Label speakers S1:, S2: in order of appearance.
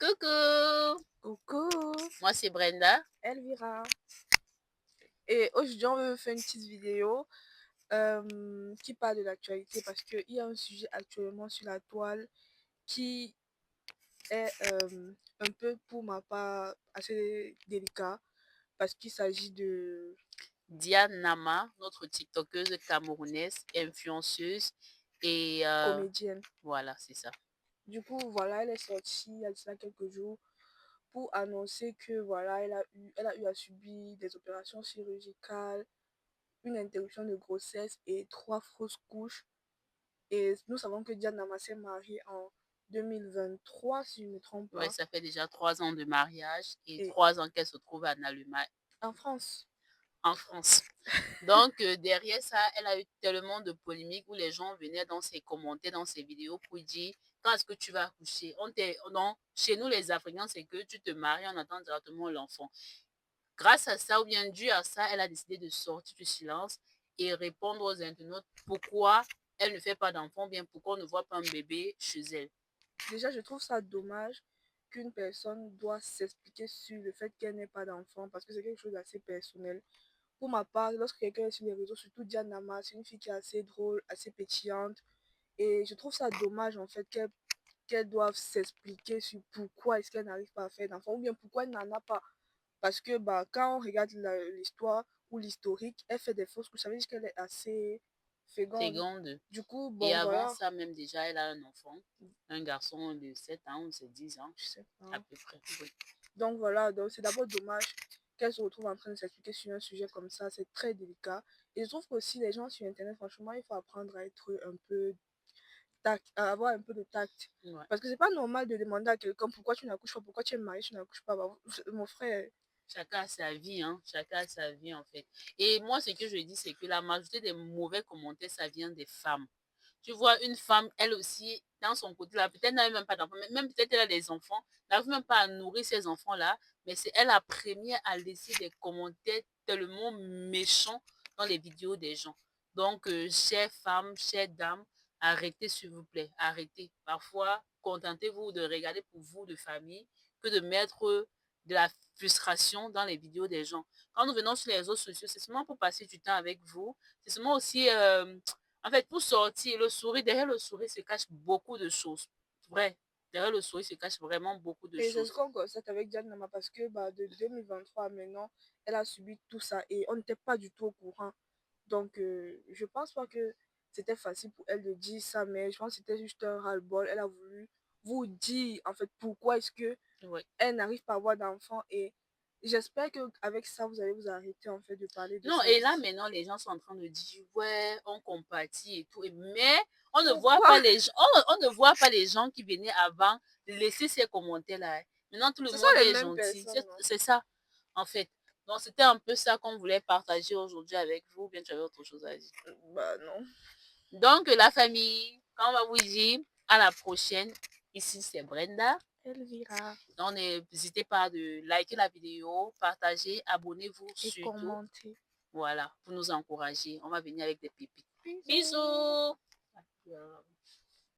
S1: Coucou,
S2: Coucou,
S1: moi c'est Brenda.
S2: Elvira. Et aujourd'hui, on veut faire une petite vidéo qui parle de l'actualité parce qu'il y a un sujet actuellement sur la toile qui est un peu, pour ma part, assez délicat parce qu'il s'agit de
S1: Diane Nama, notre TikTokeuse camerounaise, influenceuse et
S2: comédienne.
S1: voilà, c'est ça.
S2: Du coup, voilà, elle est sortie il y a de cela quelques jours pour annoncer que voilà, elle a eu à subir des opérations chirurgicales, une interruption de grossesse et 3 fausses couches. Et nous savons que Diane Nama s'est mariée en 2023, si je ne me trompe
S1: Ouais,
S2: pas.
S1: ça fait déjà 3 ans de mariage et
S2: Et
S1: 3 ans qu'elle se trouve en Allemagne,
S2: en France,
S1: en France. Donc derrière ça, elle a eu tellement de polémiques où les gens venaient dans ses commentaires, dans ses vidéos pour dire quand est-ce que tu vas accoucher. Non, chez nous les Africains, c'est que tu te maries, on attend directement l'enfant. Grâce à ça, ou bien dû à ça, elle a décidé de sortir du silence et répondre aux internautes pourquoi elle ne fait pas d'enfant, bien pourquoi on ne voit pas un bébé chez elle.
S2: déjà, je trouve ça dommage qu'une personne doit s'expliquer sur le fait qu'elle n'ait pas d'enfant parce que c'est quelque chose d'assez personnel. Pour ma part, lorsque quelqu'un est sur les réseaux, surtout Diane Nama, c'est une fille qui est assez drôle, assez pétillante. Et je trouve ça dommage en fait qu'elle doive s'expliquer sur pourquoi est-ce qu'elle n'arrive pas à faire d'enfant ou bien pourquoi elle n'en a pas. Parce que bah, quand on regarde l'histoire ou l'historique, elle fait des fausses couches. Ça veut dire qu'elle est assez féconde.
S1: Seconde.
S2: Du coup,
S1: Et
S2: bon,
S1: avant
S2: voilà.
S1: ça, même déjà, elle a un enfant, un garçon de 7 ans ou c'est 10 ans,
S2: Je sais
S1: à
S2: pas.
S1: peu près. Oui.
S2: Donc voilà, donc c'est d'abord dommage qu'elle se retrouve en train de s'expliquer sur un sujet comme ça. C'est très délicat. Et je trouve qu'aussi les gens sur Internet, franchement, il faut apprendre à être un peu tact, à avoir un peu de tact.
S1: Ouais.
S2: Parce que c'est pas normal de demander à quelqu'un pourquoi tu n'accouches pas, pourquoi tu es marié, tu n'accouches pas. Bah, mon frère,
S1: Chacun a sa vie, hein. Chacun a sa vie, en fait. Et moi, ce que je dis, c'est que la majorité des mauvais commentaires, ça vient des femmes. Tu vois, une femme, elle aussi, dans son côté là, peut-être n'avait même pas d'enfants, même peut-être elle a des enfants, n'arrive même pas à nourrir ses enfants-là, mais c'est elle la première à laisser des commentaires tellement méchants dans les vidéos des gens. Donc, chères femmes, chères dames, arrêtez s'il vous plaît, arrêtez. Parfois, contentez-vous de regarder pour vous de famille que de mettre de la frustration dans les vidéos des gens. Quand nous venons sur les réseaux sociaux, c'est seulement pour passer du temps avec vous, c'est seulement aussi en fait, pour sortir, le sourire, derrière le sourire se cache beaucoup de choses. Vrai. Derrière le sourire se cache vraiment beaucoup de
S2: et c'est ce
S1: choses.
S2: qu'on constate avec Diane Nama parce que bah, de 2023 à maintenant, elle a subi tout ça et on n'était pas du tout au courant. Donc, je pense pas que c'était facile pour elle de dire ça, mais je pense que c'était juste un ras-le-bol. Elle a voulu vous dire en fait pourquoi est-ce que
S1: Ouais.
S2: elle n'arrive pas à avoir d'enfant et j'espère qu'avec ça, vous allez vous arrêter en fait de parler de
S1: Non,
S2: ça.
S1: et là maintenant, les gens sont en train de dire, ouais, on compatit et tout. Mais on ne voit
S2: Pourquoi?
S1: pas les gens, on ne voit pas les gens qui venaient avant laisser ces commentaires-là. Maintenant, tout le
S2: Ce sont
S1: monde
S2: les
S1: est
S2: mêmes
S1: gentil.
S2: personnes, non?
S1: C'est ça, en fait. Donc, c'était un peu ça qu'on voulait partager aujourd'hui avec vous. Ou bien tu avais autre chose à dire.
S2: Bah non.
S1: Donc, la famille, quand on va vous dire à la prochaine, ici c'est Brenda.
S2: Elvira.
S1: Donc, n'hésitez pas de liker la vidéo, partager, abonnez-vous
S2: Et
S1: surtout.
S2: commenter.
S1: Voilà, pour nous encourager. On va venir avec des pépites.
S2: Bisous.
S1: Bisous!